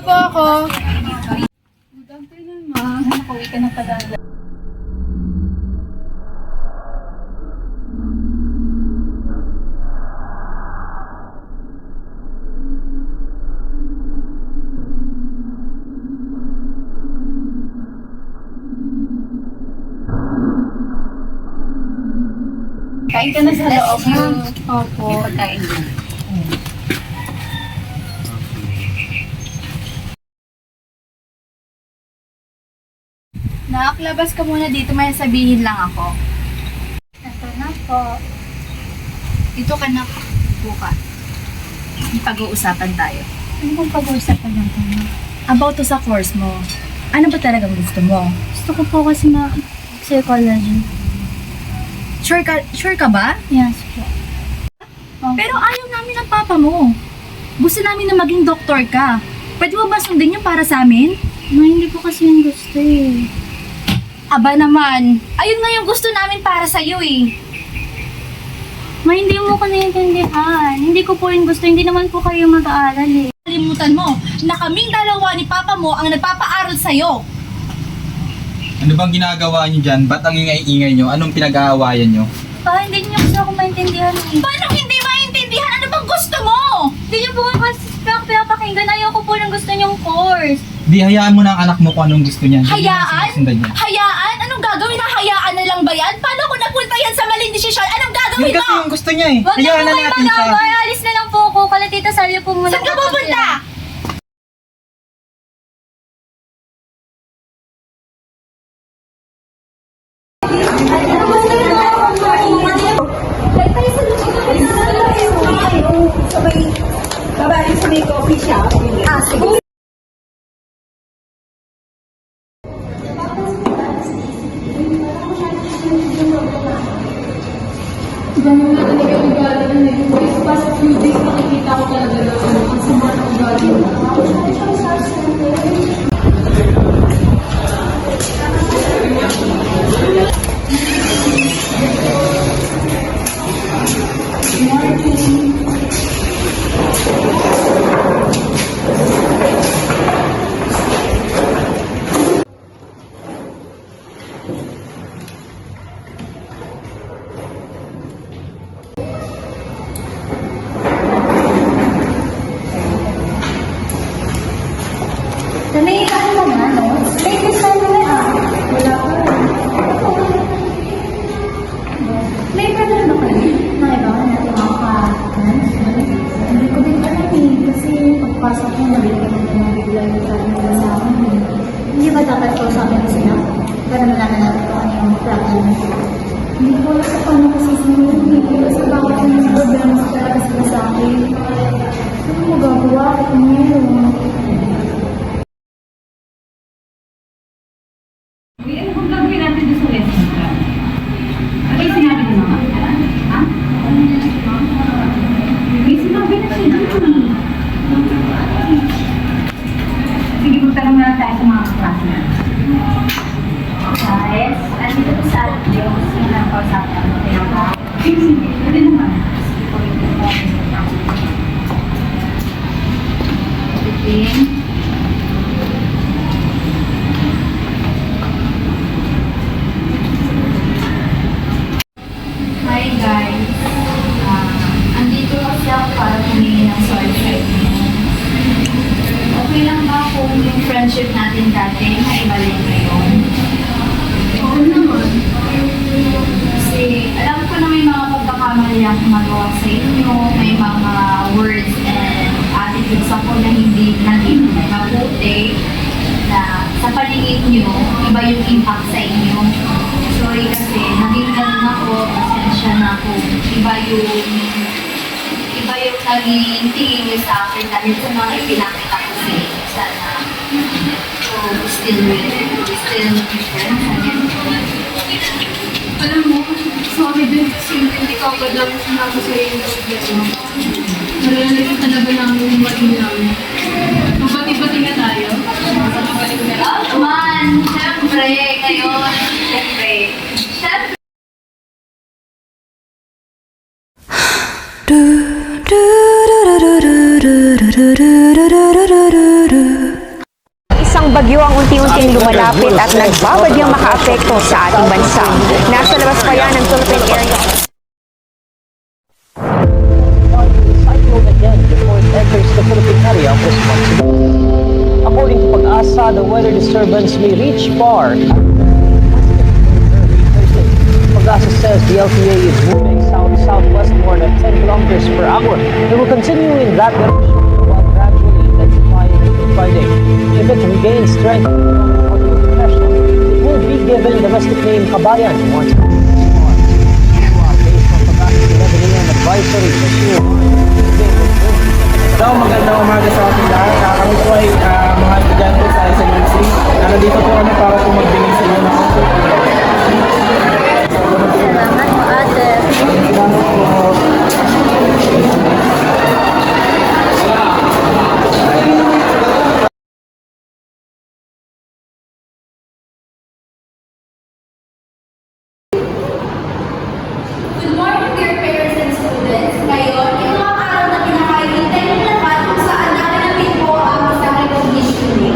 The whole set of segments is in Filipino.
po ako. Good afternoon, ma. Nakauwi ka na pala. Kain ka na sa loob, ma. Opo. May pagkain din. Nakaklabas ka muna dito, may sabihin lang ako. Ito na po. Dito ka na, buka. May pag-uusapan tayo. Ano bang pag-uusapan natin, ma? About to sa course mo. Ano ba talagang gusto mo? Gusto ko po kasi na psychology. Sure ka ba? Yes po. Opo. Pero ayaw namin ng papa mo. Gusto namin na maging doktor ka. Pwede mo ba sundin yung para sa amin? Ma, hindi po kasi yung gusto eh. Aba naman, ayun nga yung gusto namin para sa'yo eh. Ma, hindi mo ko naiintindihan. Hindi ko po yung gusto. Hindi naman po kayo mag-aaral eh. Kalimutan mo na kaming dalawa ni papa mo ang nagpapaaral sa'yo. Ano bang ginagawa niyo dyan? Ba't ang ingay-ingay niyo? Anong pinag-aawayan niyo? Pa, hindi niyo kasi ako maintindihan eh. Paano hindi maintindihan? Ano bang gusto mo? Hindi niyo po kasi pinapakinggan. Ayoko po ng gusto niyong course. Di, hayaan mo na ang anak mo kung anong gusto niya. Hindi Hayaan? mo sinusundan niya. Hayaan? Anong gagawin? Hayaan na lang ba yan? Paano kung napunta yan sa maling desisyon? Anong gagawin Yun kasi mo? yung gusto niya eh. Wag na Hayaan po na kayo natin siya. mag-away. Alis na lang po ako. Kalatita Salyo po muna. Saan ka po pupunta? sila. Babae sa may coffee shop. Sige. Ganun na talaga yung ugali ng nag-voice. Past few days, nakikita ko talaga na ang sama ng ugali. Nanayitaan mo na, no? May design mo na ah. Wala ko. May problem ba kayo? Nakailangan natin makaka-answer. Hindi ko din alam eh. Kasi pagpasok ko, nabigyan ko na bigla yung sabi nila sa akin eh. Hindi ba dapat ko sa akin sila? Para malaman natin kung ano yung problem. Hindi ko alam sa paano kasi sinunod. Hindi ko alam sa bakit yung mas problema talaga sila sa akin. Ano magagawa ko ngayon? Uy, ano bang gagawin natin doon sa lesson plan? Ano yung sinabi ni Mama? Ha? May sinabi na siya dun. Sige, magtanong na lang tayo sa mga klase na. Guys, andito po sa atin yung sinang pausapan. Sige, ano naman? Everything. Hi guys. Andito kasi ako para humingi ng sorry sa inyo. Okay lang ba kung yung friendship natin dati maibalik ngayon? Oo naman. Kasi alam ko na may mga pagkakamali akong magawa sa inyo, may mga words and attitudes ako na hindi naging mabuti, na sa paligid nyo, iba yung impact sa inyo. Sorry kasi naging ganun ako, pasensya na ako. Iba yung naging tingin nyo sa akin dahil sa mga ipinakita ko sa inyo. Sana. So, still Alam mo, sorry din kasi hindi ka agad lang sinabi sa iyo yung problema. Nalala ko talaga namin yung mali namin. Magbati-bati na tayo. Magbati na lang. Oh, man! Siyempre, ngayon. Siyempre. do do do do do do do do do do do do do bagyo ang unti-unting lumalapit at nagbabadyang makaapekto sa ating bansa. Nasa labas pa yan ng Philippine Area. Cyclone again before it enters the Philippine area of responsibility. According to Pag-asa, the weather disturbance may reach far Thursday. Pag-asa says the LTA is moving south-southwest more than 10 kilometers per hour. It will continue in that direction while gradually intensifying until Friday. If it regains strength and becomes more depression, it will be given the domestic name Kabayan once more. Based on Pag-asa's 11 a.m. advisory, the sure So, magandang umaga sa ating lahat. Kami po ay mga estudyante sa SMMC. Nandito po kami para po magbigay sa inyo ng Salamat po, ate. Salamat po. Good morning, dear parents and students. Ngayon, ito ang araw na pinakahihintay ng lahat kung saan nakinapin po ang isang recognition day.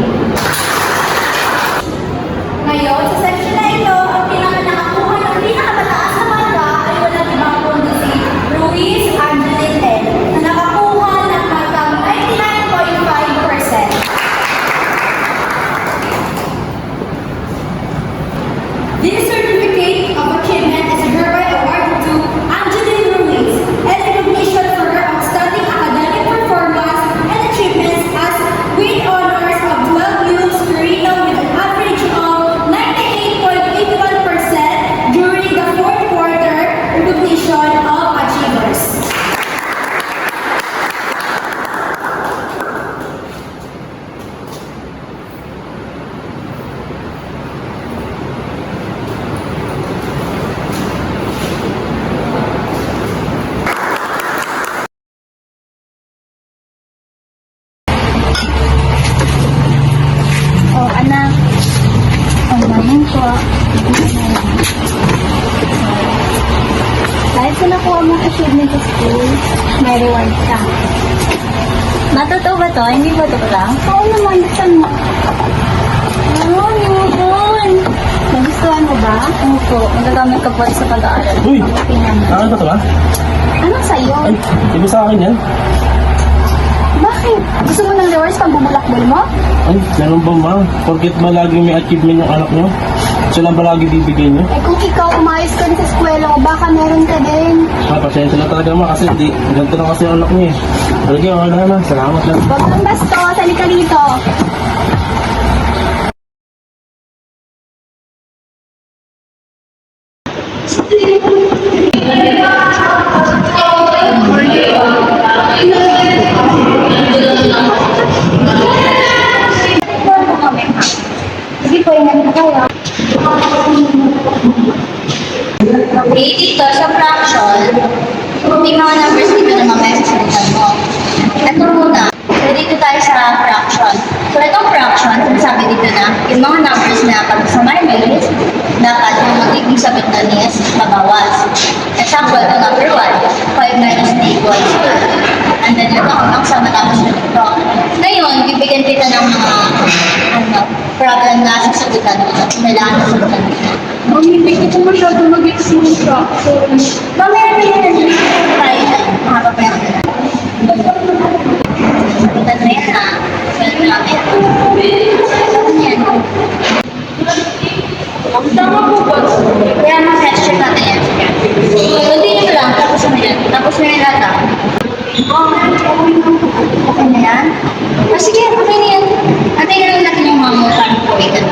Ngayon, sa section na ito, ang pinaka-nakakuha ng pinakamataas na marka ay walang ibang kundi si Ruiz Angeline N. na nakakuha ng markang 99.5%. This certificate of achievement is hereby awarded to Angeline Ruiz and recognition for her outstanding academic performance and achievements as with honors of 12 Lux Curriculum with an average of 98.81% during the fourth quarter recognition of achievers. Oh, anak. Ang naman po. Kahit sa nakuha mong achievement sa school, may reward ka. Matotoo ba to? Hindi ba ito lang? Oo naman, buksan mo. Oo, yun. Nagustuhan mo ba? Opo, magagamit ka po sa pag-aaral. Uy! Tingnan mo. Nakakita ba ito ba? Anong sa'yo? Ay, di ba sa akin yan? Bakit? Gusto mo ng rewards pag bumulakbol mo? Ay, ganun ba ma? Porket ba lagi may achievement yung anak nyo? Sila ba lagi bibigay nyo? Eh kung ikaw umayos ka rin sa eskwela ko, baka meron ka din. Pasensya na talaga ma kasi di, ganito na kasi yung anak nyo eh. Talaga, wala na. Salamat lang. Huwag kang bastos, halika dito. Sige po, ingat po kayo. Okay, dito sa fraction, may mga numbers dito na mamaya sasagutan mo. Ito muna. So, dito tayo sa fraction. So, itong fraction, sinasabi dito na, yung mga numbers na pag sa minus, dapat yung magiging sagot na niya mabawas. Example, ito number 1, 5 minus 3 equals 2. And then, ito hanggang sa matapos na ito. Ngayon, bibigyan kita ng mga problem na sasagutan mo. Kailangan sasagutan mo. Hindi ko masyado mag-explain fraction. Mamaya pa yun. Tayo na. Makapapaya ka na. Sagutan na yan ha. Sagutan namin. Yan. Tama po ba? Kaya mag-question natin yan. Continue mo lang. Tapos mo yan. Tapos mo yan lahat ha. Okay na yan? Sige, okay na yan. Antayin na lang natin yung mga parang kawitan.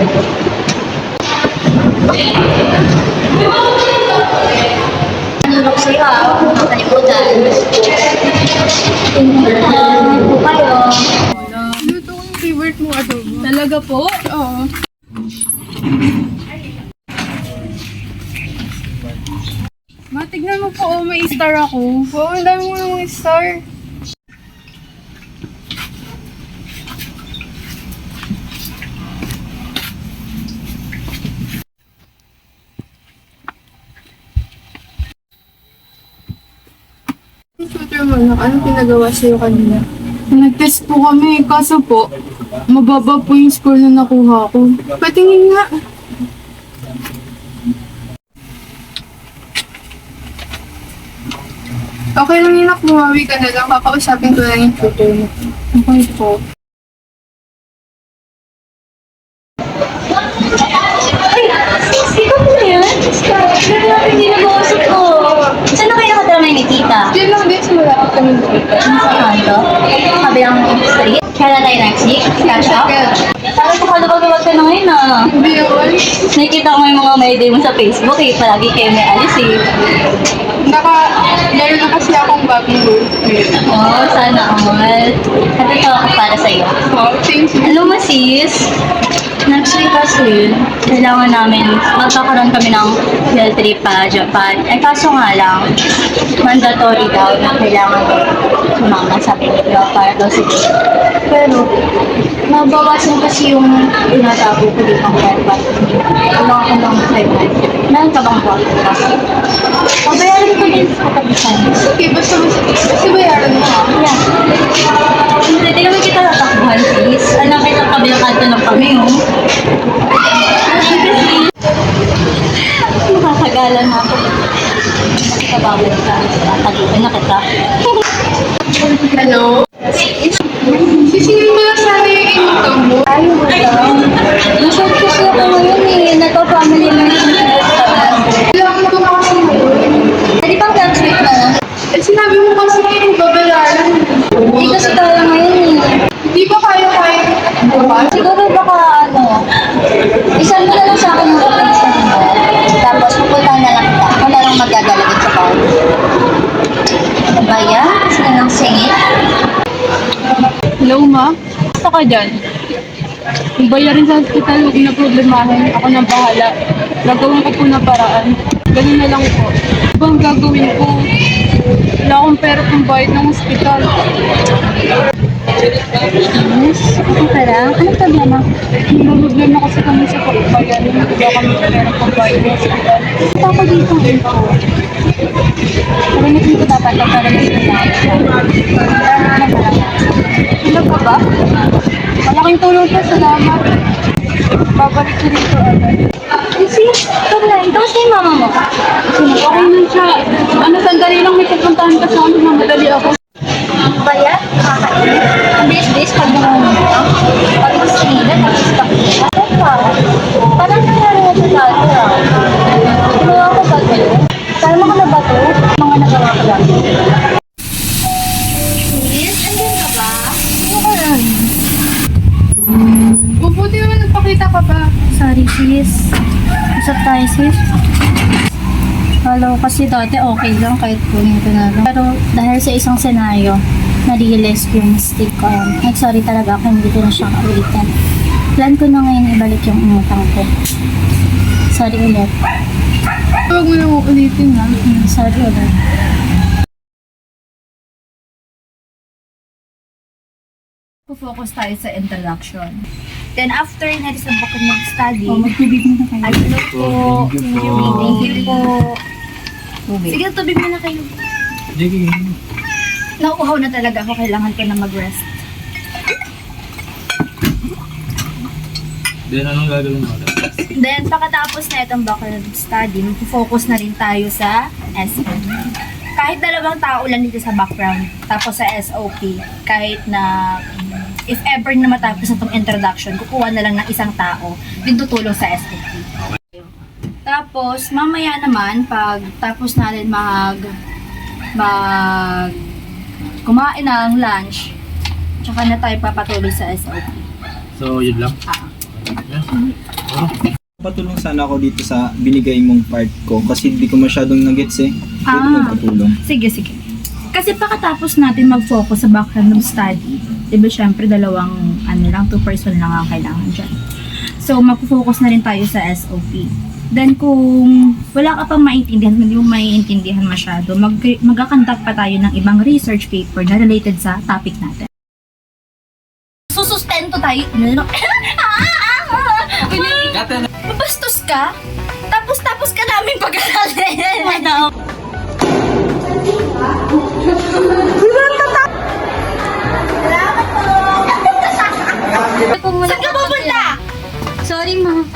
Nulog sa'yo ha. Huwag mo makalimutan. Po kayo. Luto ko yung favorite mo adobo. Talaga po? Oo. Matignan mo po, oh, may star ako. Wow, ang dami mo namang star. Tutor mo na, anong pinagawa sa'yo kanina? Nag-test po kami, kaso po, Mababa po yung score na nakuha ko. Patingin nga. Okay lang yun, bumawi ka na lang. Kakausapin ko lang yung tutor mo. Okay po. Ikaw mo na yan? Grabe natin hindi nag-uusap ko. Saan na kayo nakadramay ni tita? Diyan lang din sa malapit kami dito. Sa kanto? Kabilang street? Kaya tayo next week? Catch up? Parang kumalabag-labag ka na ngayon ah. Hindi naman. Nakikita ko yung mga may day mo sa Facebook eh. Palagi kayo may alis eh. Meron na kasi akong bagong girlfriend. Oh, sana all. Natutuwa ako para sa'yo. Oh, thank you. Alam mo sis, next week kasi, kailangan namin, magkakaroon kami ng field trip pa Japan. Eh kaso nga lang, mandatory daw na kailangan sumama sa Pilipinas para daw sige. Pero, mabawasan kasi yung tinatago ko dito ang pera. Wala ako lang kailan. Meron ka bang buwan kasi? Pabayaran ko din sa kapisan. Okay, basta bayaran mo ha. Yeah. Hindi naman kita tatakbuhan, sis. Alam kita kabilang kanto ng kami, oh. Makakagalan na ako. Nakita babalik ka. Tagipan na kita. Hello? Sisingin mo lang sana yung income mo. Ayaw mo daw. Masyad kasi ako ngayon eh. Nagpa-family emergency restaurant. Kailangan ko na kasi ngayon. Pwede bang next week na? Eh, sinabi mo kasi ngayon babayaran. Hindi kasi tayo ngayon eh. Hindi ba kaya bukas? Siguro baka ano, isang mo na lang sa akin yung location mo. Tapos pupunta na lang kita. Ako na lang magagalagin sa bahay. Ano ba yan? Sino nang singit? Hello, ma? Gusto ka dyan? Yung bayarin sa hospital, huwag na problemahin. Ako nang bahala. Gagawin ko po na paraan. Ganun na lang po. Ano bang gagawin ko? Wala akong pera pang bayad ng hospital. Yes, okay ka lang. Anong problema? May problema kasi kami sa pagbayarin. Wala kami pera pang bayad ng hospital. Ito ako dito ng info. Narinig ko dapat na parang dito lang. Ano ka ba? Malaking tulong to. Salamat. Babalik ko dito agad. Sis, ito lang. Kamusta yung mama mo? Okay na siya. Ano, sandali lang may pupuntahan ka sa amin. Mamadali ako. Ba yan? Nakakain. Ang bilis-bilis pag nangungulo. Pag mas sinila, tapos takita. Ano pa? Parang nangyari na sa dati ah. Ginawa ko ba ito? Kaya mo ka na ba ito? Mga nagawa ko lang. Sis, andyan ka ba? Ano ka lang? Mabuti naman nagpakita ka ba? Sorry sis. Usap tayo sis. Hello, kasi dati okay lang kahit kunin ko na lang. Pero dahil sa isang senaryo, na-realize ko yung mistake ko. Sorry talaga ako, hindi ko na siya kaulitan. Plan ko na ngayon ibalik yung umutang ko. Sorry ulit. Huwag mo na uulitin ha. Sorry ulit. Focus tayo sa introduction. Then after na sa bakit mag-study, Magbibig mo na kayo. hello po. Thank you po. Thank you po. Sige, tubig mo na kayo. Nauuhaw na talaga ako. Kailangan ko na mag-rest. Then, anong gagawin mo? Then, pagkatapos na itong background study, mag-focus na rin tayo sa SOP. Kahit dalawang tao lang dito sa background, tapos sa SOP, kahit na if ever na matapos na itong introduction, kukuha na lang ng isang tao, din tutulong sa SOP. Tapos, mamaya naman, pag tapos natin kumain ng lunch, tsaka na tayo papatuloy sa SOP. So, yun lang. Ah. Patulong sana ako dito sa binigay mong part ko kasi hindi ko masyadong nagets eh. Pwede mo patulong. Sige. Kasi pagkatapos natin mag-focus sa background of study, diba syempre dalawang, 2 person lang ang kailangan dyan. So, mag-focus na rin tayo sa SOP. Then, kung wala ka pang maintindihan, hindi mo maiintindihan masyado, mag-conduct pa tayo ng ibang research paper na related sa topic natin. Susustento tayo. Bastos ka? Tapos ka namin pag-aralin. Salamat po! Saan ka pupunta? Sorry, ma.